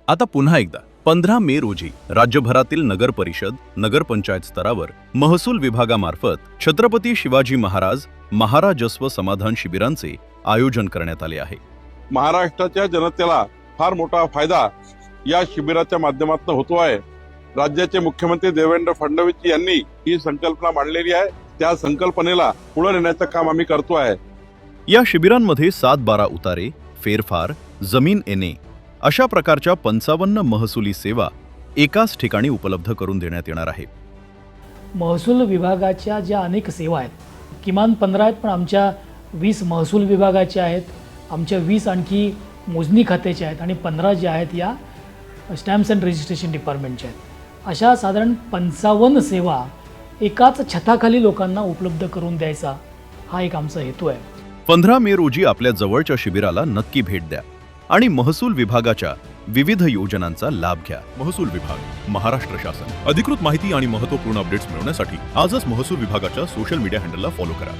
आता पुन्हा एकदा 15 मे रोजी राज्यभरातील नगर परिषद, नगरपंचायत स्तरावर महसूल विभागामार्फत छत्रपती शिवाजी महाराजस्व समाधान शिबिरांचे आयोजन करण्यात आले आहे. महाराष्ट्राच्या जनतेला फार मोठा फायदा या शिबिराच्या माध्यमातून होतो आहे. राज्याचे मुख्यमंत्री देवेंद्र फडणवीस यांनी ही संकल्पना मांडलेली आहे. त्या संकल्पनेला पुढे नेण्याचं काम आम्ही करतो आहे. या शिबिरांमध्ये 7-12 उतारे, फेरफार, जमीन येणे अशा प्रकारच्या 55 महसुली सेवा एकाच ठिकाणी उपलब्ध करून देण्यात येणार आहे. महसूल विभागाच्या ज्या अनेक सेवा आहेत, किमान 15 आहेत, पण आमच्या 20 महसूल विभागाच्या आहेत, आमच्या 20 आणखी मोजणी खात्याच्या आहेत आणि 15 ज्या आहेत या स्टॅम्प्स अँड रजिस्ट्रेशन डिपार्टमेंटच्या आहेत. अशा साधारण 55 सेवा एकाच छताखाली लोकांना उपलब्ध करून द्यायचा हा एक आमचा हेतू आहे. 15 मे रोजी आपल्या जवळच्या शिबिराला नक्की भेट द्या आणि महसूल विभागाच्या विविध योजनांचा लाभ घ्या. महसूल विभाग, महाराष्ट्र शासन. अधिकृत माहिती आणि महत्त्वपूर्ण अपडेट्स मिळवण्यासाठी आजच महसूल विभागाच्या सोशल मीडिया हँडलला फॉलो करा.